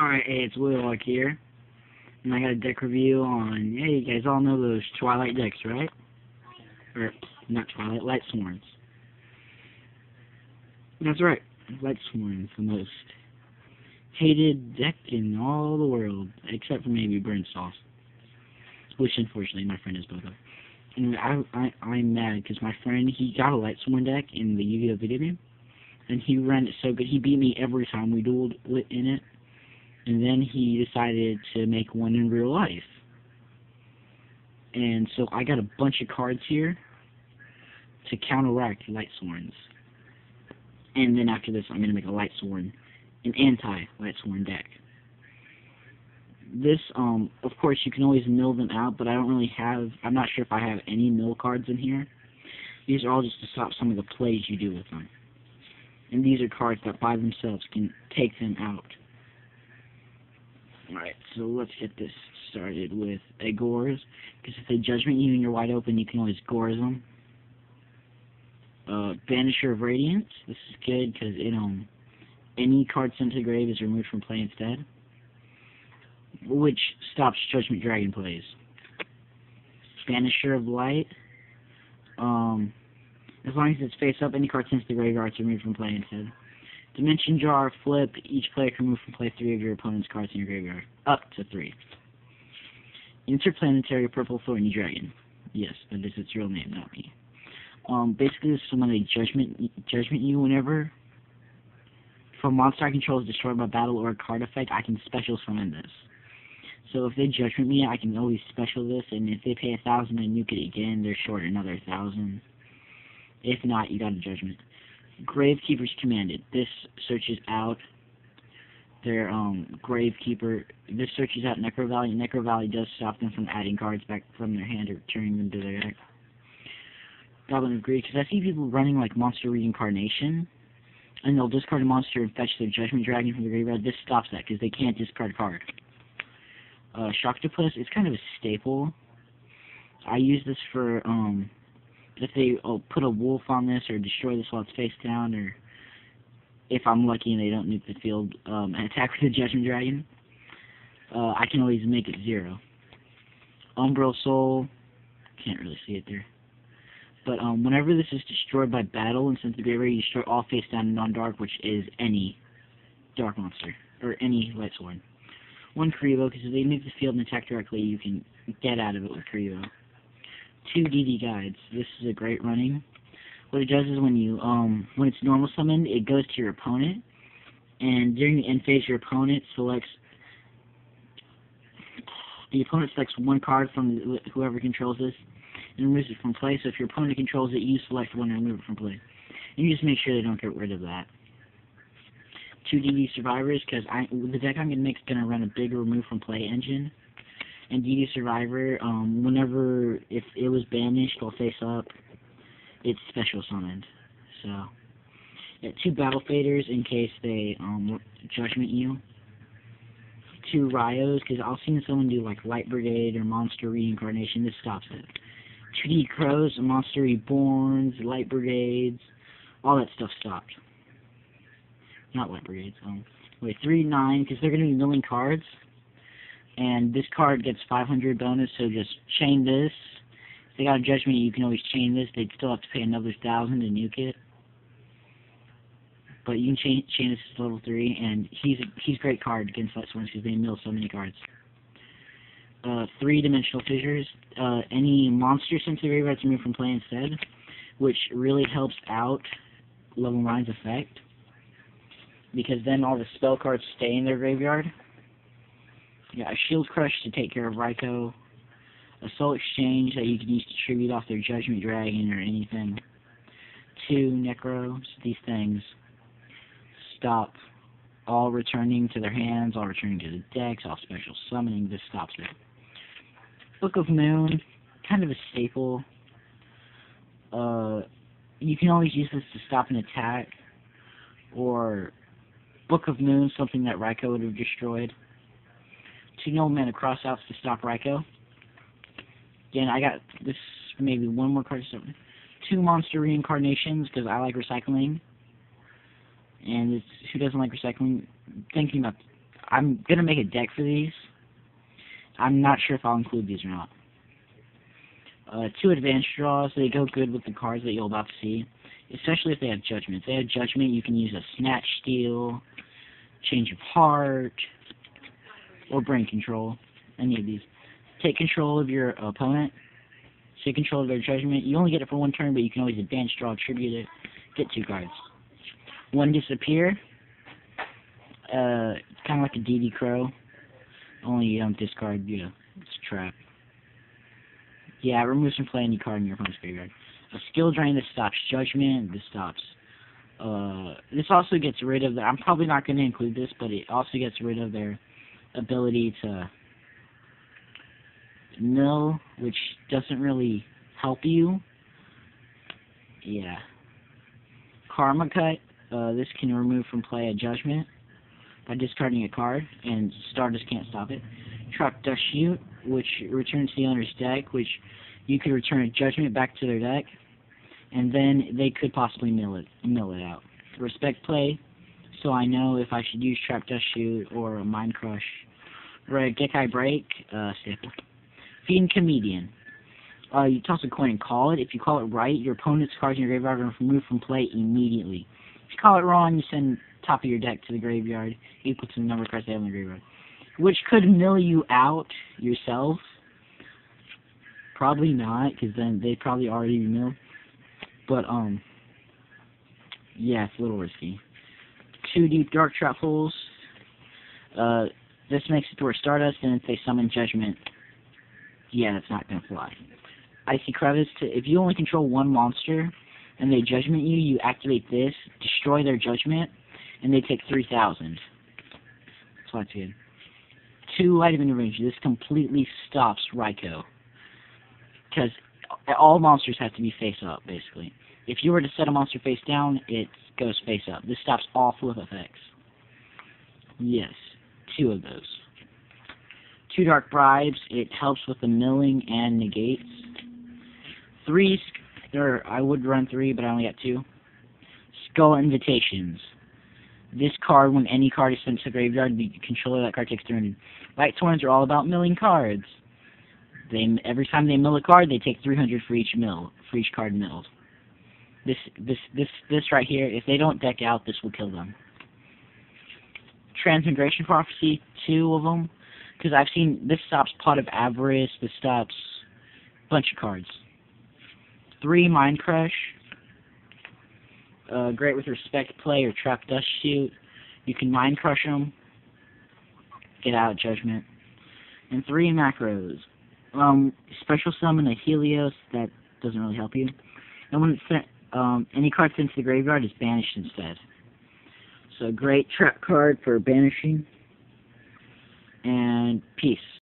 Alright, hey, it's Willock here, and I got a deck review on, hey, you guys all know those Twilight decks, right? Or, not Twilight, lightsworns. That's right, lightsworn, the most hated deck in all the world, except for maybe Burnstalls, which unfortunately my friend is both of. And I'm mad, because my friend, he got a lightsworn deck in the Yu-Gi-Oh! Video game, and he ran it so good, he beat me every time we dueled in it. And then he decided to make one in real life. And so I got a bunch of cards here to counteract lightsworns. And then after this, I'm going to make a lightsworn, an anti-lightsworn deck. This, of course, you can always mill them out, but I don't really have, I'm not sure if I have any mill cards in here. These are all just to stop some of the plays you do with them. And these are cards that by themselves can take them out. Alright, so let's get this started with a Gores, because if they judgment you and you're wide open, you can always Gores them. Banisher of Radiance, this is good because it, any card sent to the grave is removed from play instead, which stops Judgment Dragon plays. Banisher of Light, as long as it's face up, any card sent to the graveyard is removed from play instead. Dimension Jar, flip, each player can remove from play 3 of your opponent's cards in your graveyard. Up to 3. Interplanetary Purple Thorny Dragon. Yes, that is its real name, not me. Basically, this is when they judgment you whenever. If a monster I control is destroyed by battle or a card effect, I can special summon this. So if they judgment me, I can always special this, and if they pay 1,000 and nuke it again, they're short another 1,000. If not, you got a judgment. Gravekeeper's Commanded. This searches out their Gravekeeper. This searches out Necro Valley. Necro Valley does stop them from adding cards back from their hand or turning them to their deck. Goblin of Greed, because I see people running like Monster Reincarnation, and they'll discard a monster and fetch their Judgment Dragon from the graveyard. This stops that because they can't discard a card. Shocktopus is kind of a staple. I use this for if they put a wolf on this, or destroy this while it's face down, or if I'm lucky and they don't nuke the field and attack with the Judgment Dragon, I can always make it 0. Umbral Soul, can't really see it there. But whenever this is destroyed by battle and sent to the graveyard, you destroy all face down and non-dark, which is any dark monster, or any lightsworn. 1 Karibo, because if they nuke the field and attack directly, you can get out of it with Karibo. 2 DD Guides. This is a great running. What it does is when you when it's normal summoned, it goes to your opponent, and during the end phase, your opponent selects one card from whoever controls this and removes it from play. So if your opponent controls it, you select one and remove it from play. And you just make sure they don't get rid of that. 2 DD Survivors, because the deck I'm gonna make is gonna run a big remove from play engine. And DD Survivor, whenever, if it was banished while face up, it's special summoned. So, yeah, 2 Battle Faders in case they judgment you. 2 Ryos, because I've seen someone do like Light Brigade or Monster Reincarnation. This stops it. 2D Crows, Monster Reborns, Light Brigades, all that stuff stopped. Not Light Brigades. 3-9, because they're going to be milling cards. And this card gets 500 bonus, so just chain this. If they got a judgment, you can always chain this. They'd still have to pay another 1,000 to nuke it. But you can chain this to level 3, and he's a great card against lightsworns because they mill so many cards. 3-dimensional fissures. Any monster sent to the graveyard is removed from play instead, which really helps out level 9's effect, because then all the spell cards stay in their graveyard. Yeah, a Shield Crush to take care of Raikou. A Soul Exchange that you can use to tribute off their Judgment Dragon or anything. 2 Necros. These things stop all returning to their hands, all returning to the decks, all special summoning. This stops it. Book of Moon, kind of a staple. You can always use this to stop an attack, or Book of Moon, something that Raikou would have destroyed. 2 Nobleman of Crossouts to stop Raikou. Again, I got this, maybe one more card to stop. 2 Monster Reincarnations, because I like recycling. And it's, who doesn't like recycling? Thinking about, I'm gonna make a deck for these. I'm not sure if I'll include these or not. 2 advanced draws, they go good with the cards that you're about to see, especially if they have Judgment. If they have Judgment, you can use a Snatch Steal, Change of Heart, or Brain Control, any of these. Take control of your opponent, take control of their Judgment. You only get it for 1 turn, but you can always advance draw, tribute it, get 2 cards. 1 Disappear, kind of like a DD Crow, only you don't discard, it's a trap. Yeah, it removes from play any card in your opponent's graveyard. A Skill Drain, this stops Judgment, this stops. This also gets rid of I'm probably not going to include this, but it also gets rid of their ability to mill, which doesn't really help you. Yeah. Karma Cut, this can remove from play a Judgment by discarding a card, and starters can't stop it. Trap Dust Shoot, which returns to the owner's deck, which you could return a Judgment back to their deck, and then they could possibly mill it out. Respect Play, so I know if I should use Trap Dust Shoot or a Mind Crush. Gekai Break, staple. Fiend Comedian. You toss a coin and call it. If you call it right, your opponent's cards in your graveyard are removed from play immediately. If you call it wrong, you send top of your deck to the graveyard, equal to the number of cards they have in the graveyard. Which could mill you out yourself. Probably not, because then they'd probably already be milled. But, yeah, it's a little risky. 2 Deep Dark Trap Holes. This makes it to where Stardust, and if they summon Judgment, yeah, that's not going to fly. Icy Crevice, if you only control 1 monster, and they Judgment you, you activate this, destroy their Judgment, and they take 3,000. So that's good. 2 Light of Intervention. This completely stops Raikou. Because all monsters have to be face up, basically. If you were to set a monster face down, it goes face up. This stops all flip effects. Yes, 2 of those. 2 Dark Bribes. It helps with the milling and negates. 3, or I would run 3, but I only got 2. Skull Invitations. This card, when any card is sent to the graveyard, the controller of that card takes 300. Lightsworns are all about milling cards. Every time they mill a card, they take 300 for each card milled. This right here, if they don't deck out, this will kill them. Transmigration Prophecy, 2 of them, because I've seen this stops Pot of Avarice, this stops a bunch of cards. 3 Mind Crush. Great with Respect Play or Trap Dust Shoot. You can Mind Crush them, get out Judgment. And 3 Macros. Special Summon a Helios, that doesn't really help you. And when it's sent, any card sent to the graveyard is banished instead. So great trap card for banishing. And peace.